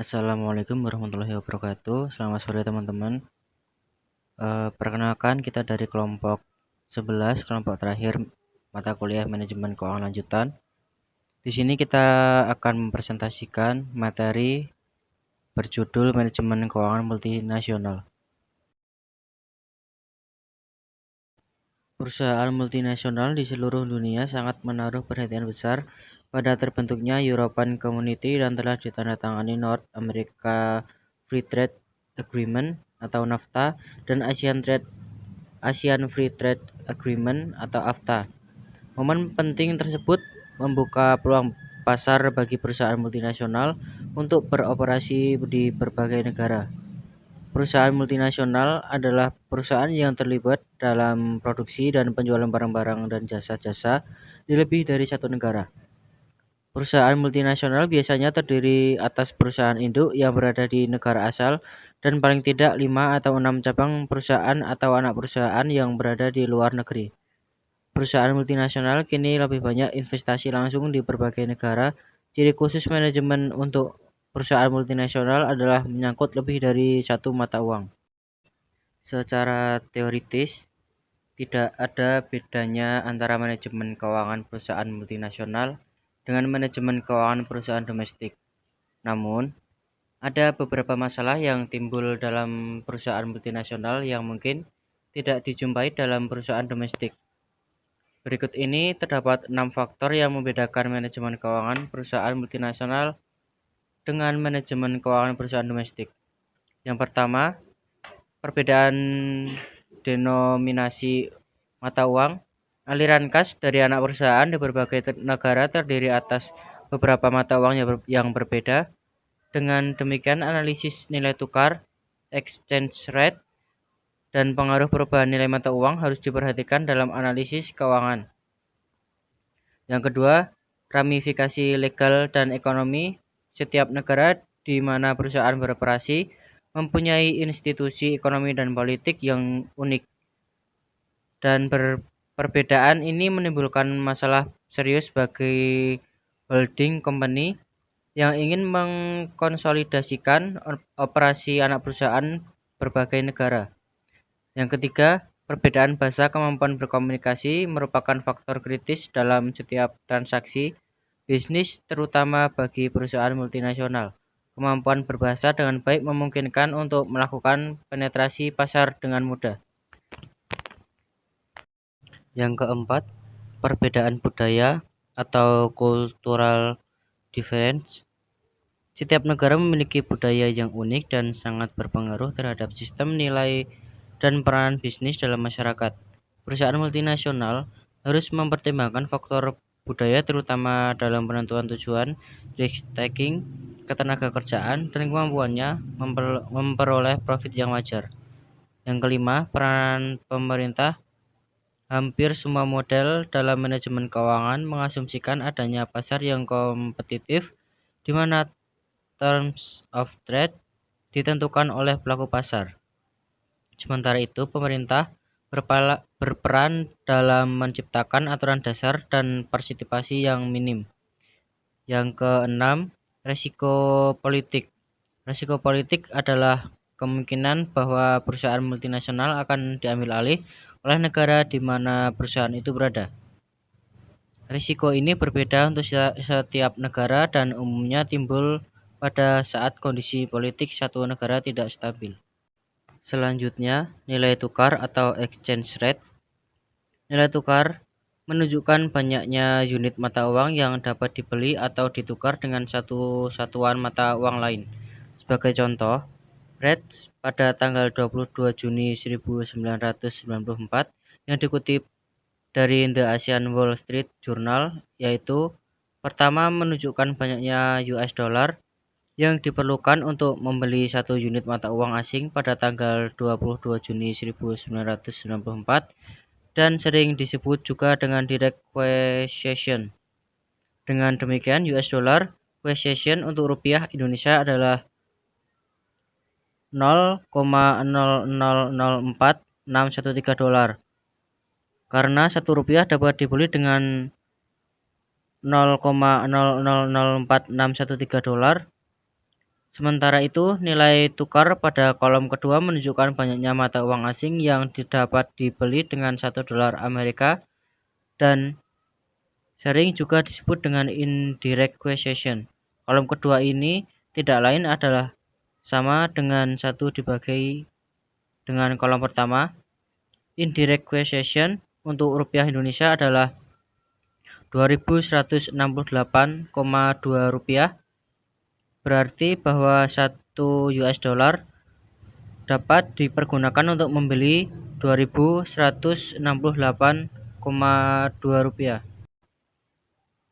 Assalamualaikum warahmatullahi wabarakatuh. Selamat sore teman-teman. Perkenalkan kita dari kelompok 11, kelompok terakhir mata kuliah manajemen keuangan lanjutan. Di sini kita akan mempresentasikan materi berjudul manajemen keuangan multinasional. Perusahaan multinasional di seluruh dunia sangat menaruh perhatian besar pada terbentuknya European Community dan telah ditandatangani North America Free Trade Agreement atau NAFTA dan Asian Free Trade Agreement atau AFTA. Momen penting tersebut membuka peluang pasar bagi perusahaan multinasional untuk beroperasi di berbagai negara. Perusahaan multinasional adalah perusahaan yang terlibat dalam produksi dan penjualan barang-barang dan jasa-jasa di lebih dari satu negara. Perusahaan multinasional biasanya terdiri atas perusahaan induk yang berada di negara asal dan paling tidak 5 atau 6 cabang perusahaan atau anak perusahaan yang berada di luar negeri. Perusahaan multinasional kini lebih banyak investasi langsung di berbagai negara. Ciri khusus manajemen untuk perusahaan multinasional adalah menyangkut lebih dari satu mata uang. Secara teoritis, tidak ada bedanya antara manajemen keuangan perusahaan multinasional dengan manajemen keuangan perusahaan domestik. Namun, ada beberapa masalah yang timbul dalam perusahaan multinasional yang mungkin tidak dijumpai dalam perusahaan domestik. Berikut ini terdapat 6 faktor yang membedakan manajemen keuangan perusahaan multinasional dengan manajemen keuangan perusahaan domestik. Yang pertama, perbedaan denominasi mata uang. Aliran kas dari anak perusahaan di berbagai negara terdiri atas beberapa mata uang yang berbeda. Dengan demikian, analisis nilai tukar, exchange rate, dan pengaruh perubahan nilai mata uang harus diperhatikan dalam analisis keuangan. Yang kedua, ramifikasi legal dan ekonomi. Setiap negara di mana perusahaan beroperasi mempunyai institusi ekonomi dan politik yang unik. Dan perbedaan ini menimbulkan masalah serius bagi holding company yang ingin mengkonsolidasikan operasi anak perusahaan berbagai negara. Yang ketiga, perbedaan bahasa kemampuan berkomunikasi merupakan faktor kritis dalam setiap transaksi bisnis, terutama bagi perusahaan multinasional. Kemampuan berbahasa dengan baik memungkinkan untuk melakukan penetrasi pasar dengan mudah. Yang keempat, perbedaan budaya atau cultural difference. Setiap negara memiliki budaya yang unik dan sangat berpengaruh terhadap sistem nilai dan peran bisnis dalam masyarakat. Perusahaan multinasional harus mempertimbangkan faktor budaya terutama dalam penentuan tujuan, risk-taking, ketenagakerjaan, dan kemampuannya memperoleh profit yang wajar. Yang kelima, peran pemerintah. Hampir semua model dalam manajemen keuangan mengasumsikan adanya pasar yang kompetitif, di mana terms of trade ditentukan oleh pelaku pasar. Sementara itu, pemerintah berperan dalam menciptakan aturan dasar dan partisipasi yang minim. Yang keenam, resiko politik. Resiko politik adalah kemungkinan bahwa perusahaan multinasional akan diambil alih oleh negara di mana perusahaan itu berada. Risiko ini berbeda untuk setiap negara dan umumnya timbul pada saat kondisi politik satu negara tidak stabil. Selanjutnya, nilai tukar atau exchange rate. Nilai tukar menunjukkan banyaknya unit mata uang yang dapat dibeli atau ditukar dengan satu satuan mata uang lain. Sebagai contoh, rate pada tanggal 22 Juni 1994 yang dikutip dari The Asian Wall Street Journal, yaitu pertama menunjukkan banyaknya US dollar yang diperlukan untuk membeli satu unit mata uang asing pada tanggal 22 Juni 1994 dan sering disebut juga dengan direct quotation. Dengan demikian, US dollar quotation untuk rupiah Indonesia adalah 0,0004613 dolar. Karena satu rupiah dapat dibeli dengan 0,0004613 dolar, Sementara itu, nilai tukar pada kolom kedua menunjukkan banyaknya mata uang asing yang dapat dibeli dengan $1 Amerika dan sering juga disebut dengan indirect quotation. Kolom kedua ini tidak lain adalah sama dengan 1 dibagi dengan kolom pertama. Indirect quotation untuk rupiah Indonesia adalah 2.168,2 rupiah. Berarti bahwa 1 US dollar dapat dipergunakan untuk membeli 2.168,2 rupiah.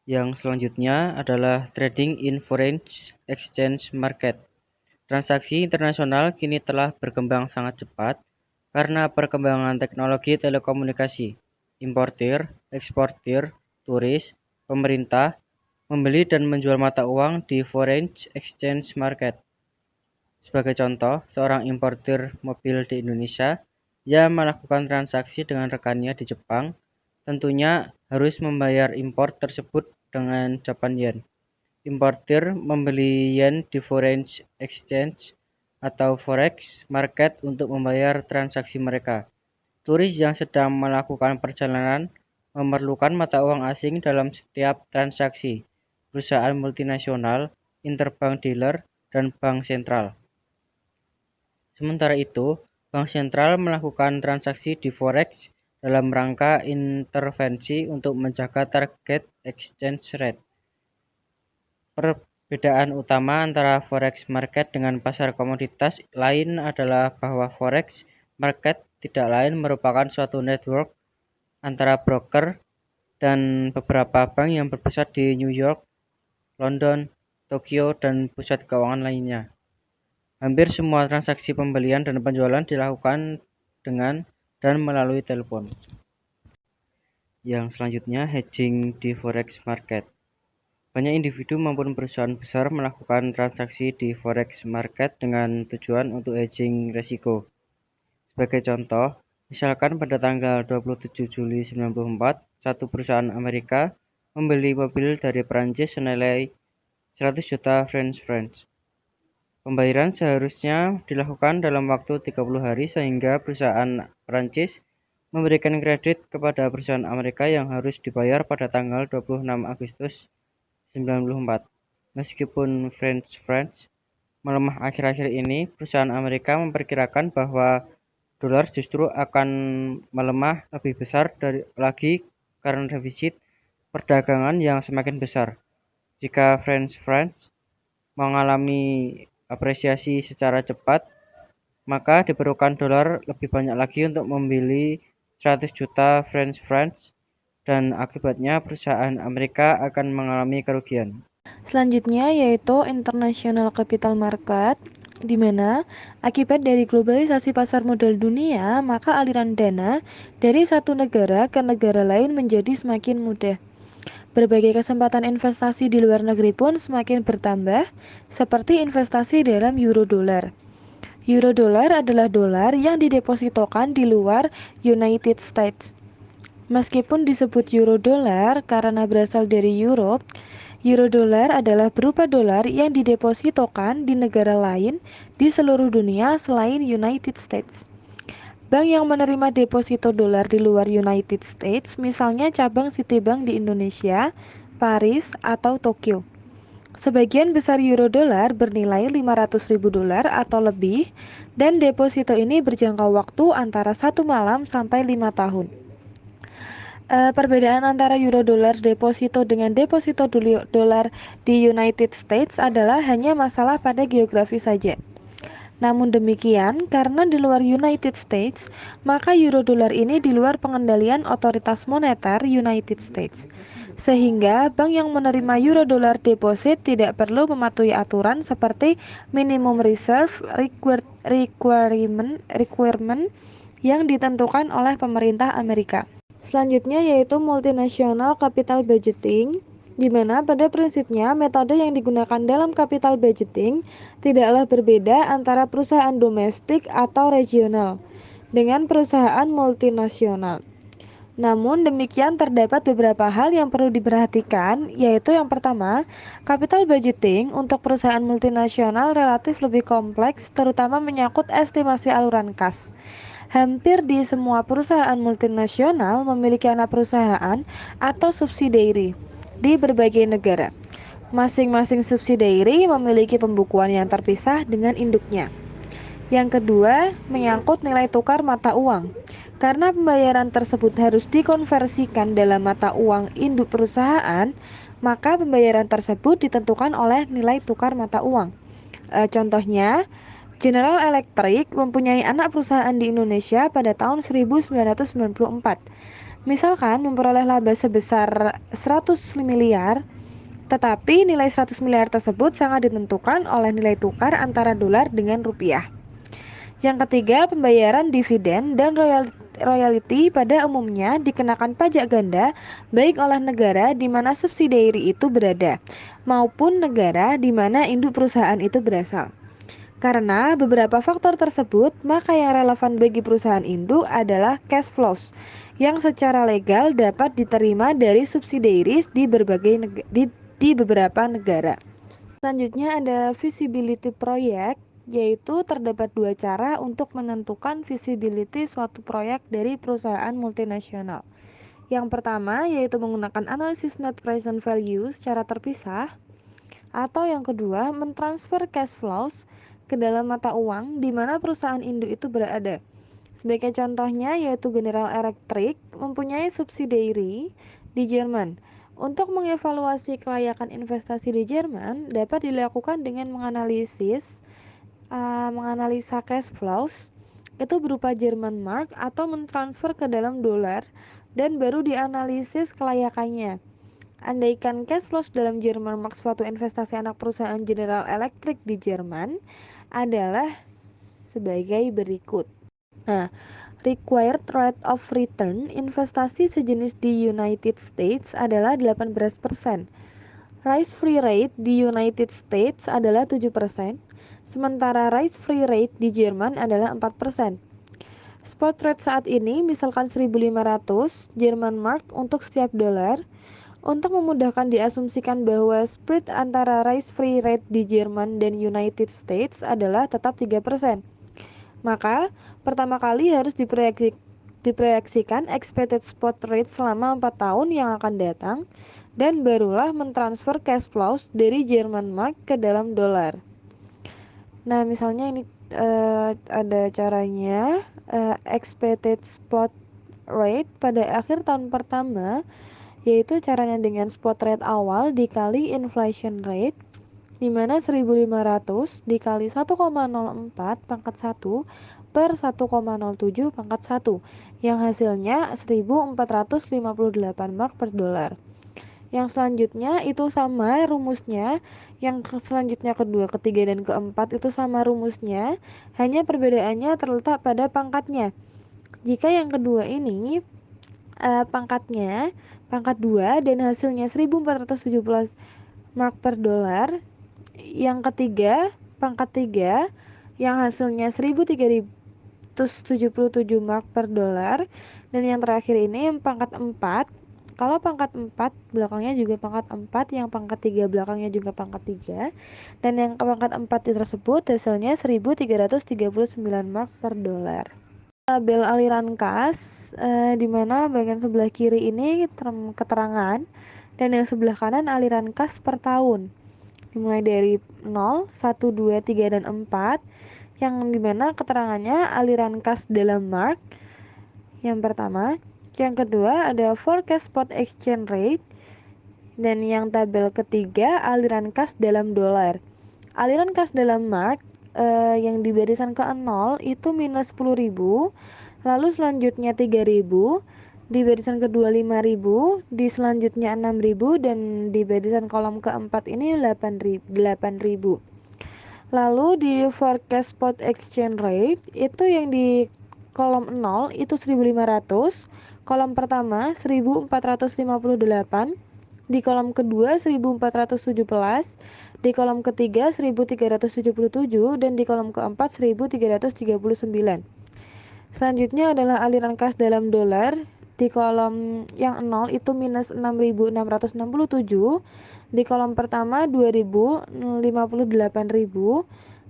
Yang selanjutnya adalah trading in foreign exchange market. Transaksi internasional kini telah berkembang sangat cepat karena perkembangan teknologi telekomunikasi. Importir, eksportir, turis, pemerintah membeli dan menjual mata uang di foreign exchange market. Sebagai contoh, seorang importir mobil di Indonesia yang melakukan transaksi dengan rekannya di Jepang tentunya harus membayar impor tersebut dengan Japan yen. Importir membeli yen di foreign exchange atau forex market untuk membayar transaksi mereka. Turis yang sedang melakukan perjalanan memerlukan mata uang asing dalam setiap transaksi. Perusahaan multinasional, interbank dealer, dan bank sentral. Sementara itu, bank sentral melakukan transaksi di forex dalam rangka intervensi untuk menjaga target exchange rate. Perbedaan utama antara forex market dengan pasar komoditas lain adalah bahwa forex market tidak lain merupakan suatu network antara broker dan beberapa bank yang berpusat di New York, London, Tokyo, dan pusat keuangan lainnya. Hampir semua transaksi pembelian dan penjualan dilakukan dengan dan melalui telepon. Yang selanjutnya, hedging di forex market. Banyak individu maupun perusahaan besar melakukan transaksi di forex market dengan tujuan untuk hedging risiko. Sebagai contoh, misalkan pada tanggal 27 Juli 1994, satu perusahaan Amerika membeli mobil dari Prancis senilai 100 juta francs. Pembayaran seharusnya dilakukan dalam waktu 30 hari sehingga perusahaan Prancis memberikan kredit kepada perusahaan Amerika yang harus dibayar pada tanggal 26 Agustus 1994. Meskipun francs melemah akhir-akhir ini, perusahaan Amerika memperkirakan bahwa dolar justru akan melemah lebih besar lagi karena defisit perdagangan yang semakin besar. Jika francs mengalami apresiasi secara cepat, maka diperlukan dolar lebih banyak lagi untuk membeli 100 juta francs dan akibatnya perusahaan Amerika akan mengalami kerugian. Selanjutnya yaitu international capital market, di mana akibat dari globalisasi pasar modal dunia, maka aliran dana dari satu negara ke negara lain menjadi semakin mudah. Berbagai kesempatan investasi di luar negeri pun semakin bertambah, seperti investasi dalam euro dolar. Euro dolar adalah dolar yang didepositokan di luar United States. Meskipun disebut euro dolar karena berasal dari Europe, euro dolar adalah berupa dolar yang didepositokan di negara lain di seluruh dunia selain United States. Bank yang menerima deposito dolar di luar United States, misalnya cabang Citibank di Indonesia, Paris, atau Tokyo. Sebagian besar euro dolar bernilai 500.000 dolar atau lebih, dan deposito ini berjangka waktu antara 1 malam sampai 5 tahun. Perbedaan antara euro dolar deposito dengan deposito dolar di United States adalah hanya masalah pada geografi saja. Namun demikian, karena di luar United States, maka euro dolar ini di luar pengendalian otoritas moneter United States. Sehingga bank yang menerima euro dolar deposit tidak perlu mematuhi aturan seperti minimum reserve requirement yang ditentukan oleh pemerintah Amerika. Selanjutnya yaitu multinational capital budgeting, di mana pada prinsipnya metode yang digunakan dalam capital budgeting tidaklah berbeda antara perusahaan domestik atau regional dengan perusahaan multinasional. Namun demikian terdapat beberapa hal yang perlu diperhatikan, yaitu yang pertama, capital budgeting untuk perusahaan multinasional relatif lebih kompleks, terutama menyangkut estimasi aluran kas. Hampir di semua perusahaan multinasional memiliki anak perusahaan atau subsidiary di berbagai negara. Masing-masing subsidiary memiliki pembukuan yang terpisah dengan induknya. Yang kedua, menyangkut nilai tukar mata uang. Karena pembayaran tersebut harus dikonversikan dalam mata uang induk perusahaan, maka pembayaran tersebut ditentukan oleh nilai tukar mata uang. Contohnya, General Electric mempunyai anak perusahaan di Indonesia pada tahun 1994. Misalkan memperoleh laba sebesar 100 miliar, tetapi nilai 100 miliar tersebut sangat ditentukan oleh nilai tukar antara dolar dengan rupiah. Yang ketiga, pembayaran dividen dan royalti pada umumnya dikenakan pajak ganda baik oleh negara di mana subsidiary itu berada maupun negara di mana induk perusahaan itu berasal. Karena beberapa faktor tersebut, maka yang relevan bagi perusahaan induk adalah cash flows yang secara legal dapat diterima dari subsidiaries di beberapa negara. Selanjutnya ada visibility project, yaitu terdapat dua cara untuk menentukan visibility suatu proyek dari perusahaan multinasional. Yang pertama yaitu menggunakan analisis net present value secara terpisah, atau yang kedua mentransfer cash flows ke dalam mata uang di mana perusahaan induk itu berada. Sebagai contohnya yaitu General Electric mempunyai subsidiary di Jerman. Untuk mengevaluasi kelayakan investasi di Jerman dapat dilakukan dengan menganalisa cash flows itu berupa German mark atau mentransfer ke dalam dolar dan baru dianalisis kelayakannya. Andaikan cash flows dalam German mark suatu investasi anak perusahaan General Electric di Jerman adalah sebagai berikut. Nah, required rate of return investasi sejenis di United States adalah 18%. Risk-free rate di United States adalah 7%, sementara risk-free rate di Jerman adalah 4%. Spot rate saat ini misalkan 1.500 German mark untuk setiap dolar. Untuk memudahkan diasumsikan bahwa spread antara risk-free rate di Jerman dan United States adalah tetap 3%. Maka, pertama kali harus diproyeksikan expected spot rate selama 4 tahun yang akan datang dan barulah mentransfer cash flows dari German mark ke dalam dolar. Nah, misalnya ini ada caranya expected spot rate pada akhir tahun pertama, yaitu caranya dengan spot rate awal dikali inflation rate, di mana 1.500 dikali 1,04 pangkat 1 per 1,07 pangkat 1 yang hasilnya 1.458 mark per dolar. Yang selanjutnya itu sama rumusnya, yang selanjutnya kedua, ketiga, dan keempat itu sama rumusnya, hanya perbedaannya terletak pada pangkatnya. Jika yang kedua ini pangkatnya pangkat 2 dan hasilnya 1.417 mark per dolar, yang ketiga pangkat 3 yang hasilnya 1.377 mark per dolar, dan yang terakhir ini pangkat 4. Kalau pangkat 4 belakangnya juga pangkat 4, yang pangkat 3 belakangnya juga pangkat 3, dan yang pangkat 4 tersebut hasilnya 1.339 mark per dolar. Tabel aliran kas, di mana bagian sebelah kiri ini keterangan dan yang sebelah kanan aliran kas per tahun. Dimulai dari 0, 1, 2, 3, dan 4, yang dimana keterangannya aliran kas dalam mark yang pertama. Yang kedua ada forecast spot exchange rate, dan yang tabel ketiga aliran kas dalam dolar. Aliran kas dalam mark yang di barisan ke-0 itu minus 10.000, lalu selanjutnya 3.000, di barisan kedua 5.000, di selanjutnya 6.000, dan di barisan kolom keempat ini 8.000. Lalu di forecast spot exchange rate itu yang di kolom 0 itu 1.500, kolom pertama 1.458, di kolom kedua 1.417, di kolom ketiga 1.377, dan di kolom keempat 1.339. Selanjutnya adalah aliran kas dalam dolar. Di kolom yang 0 itu minus 6.667. Di kolom pertama 2.058.000.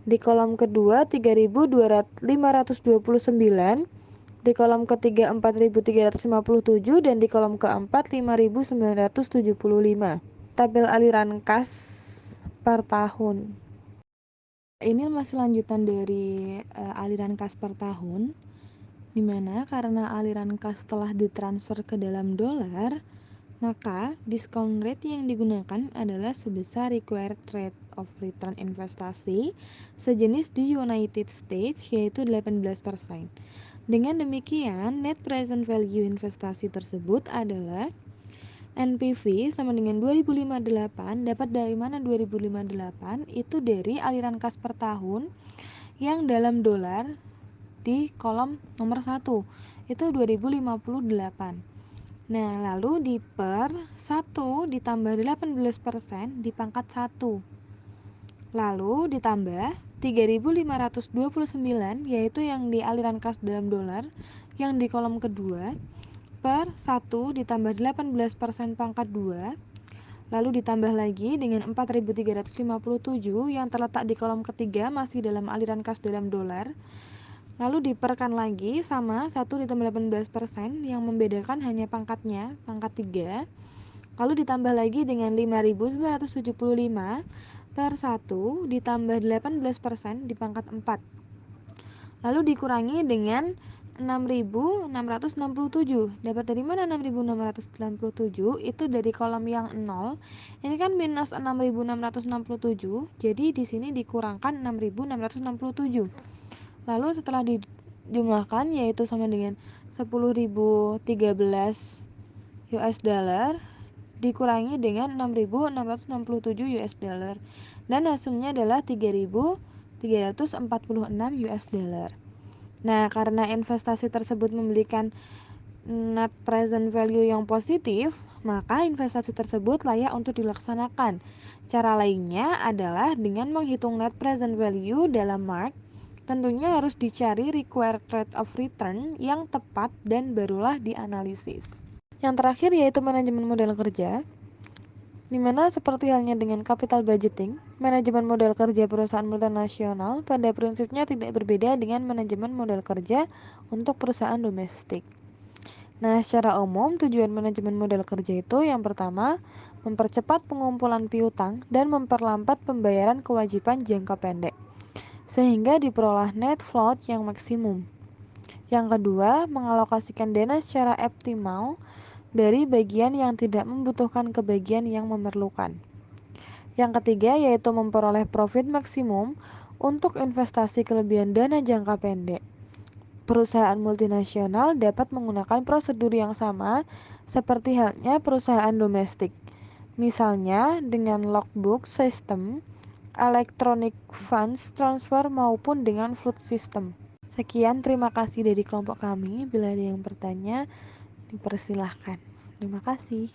Di kolom kedua 3.529. Di kolom ketiga 4.357 dan di kolom keempat 5.975. Tabel aliran kas per tahun. Ini masih lanjutan dari aliran kas per tahun, dimana karena aliran kas telah ditransfer ke dalam dolar, maka discount rate yang digunakan adalah sebesar required rate of return investasi sejenis di United States, yaitu 18%. Dengan demikian, net present value investasi tersebut adalah NPV sama dengan 2058. Dapat dari mana 2058? Itu dari aliran kas per tahun yang dalam dolar di kolom nomor 1. Itu 2058. Nah, lalu di per 1 ditambah 18% di pangkat 1. Lalu ditambah 3.529, yaitu yang di aliran kas dalam dolar yang di kolom kedua, per 1 ditambah 18% pangkat 2, lalu ditambah lagi dengan 4.357 yang terletak di kolom ketiga masih dalam aliran kas dalam dolar, lalu diperkan lagi sama 1 ditambah 18% yang membedakan hanya pangkatnya, pangkat 3, lalu ditambah lagi dengan 5.975 per 1 ditambah 18% di pangkat 4, lalu dikurangi dengan 6.667. Dapat dari mana 6.667? Itu dari kolom yang 0. Ini kan minus 6.667. Jadi di sini dikurangkan 6.667. Lalu setelah dijumlahkan yaitu sama dengan 10.013 US dollar dikurangi dengan 6.667 US dollar dan hasilnya adalah 3.346 US dollar. Nah, karena investasi tersebut memberikan net present value yang positif, maka investasi tersebut layak untuk dilaksanakan. Cara lainnya adalah dengan menghitung net present value dalam mark. Tentunya harus dicari required rate of return yang tepat dan barulah dianalisis. Yang terakhir yaitu manajemen model kerja, dimana seperti halnya dengan capital budgeting, manajemen model kerja perusahaan multinasional pada prinsipnya tidak berbeda dengan manajemen model kerja untuk perusahaan domestik. Nah, secara umum tujuan manajemen model kerja itu yang pertama, mempercepat pengumpulan piutang dan memperlambat pembayaran kewajiban jangka pendek, sehingga diperoleh net float yang maksimum. Yang kedua, mengalokasikan dana secara optimal dari bagian yang tidak membutuhkan ke bagian yang memerlukan. Yang ketiga yaitu memperoleh profit maksimum untuk investasi kelebihan dana jangka pendek. Perusahaan multinasional dapat menggunakan prosedur yang sama seperti halnya perusahaan domestik. Misalnya dengan logbook system, electronic funds transfer maupun dengan float system. Sekian, terima kasih dari kelompok kami. Bila ada yang bertanya, dipersilahkan. Terima kasih.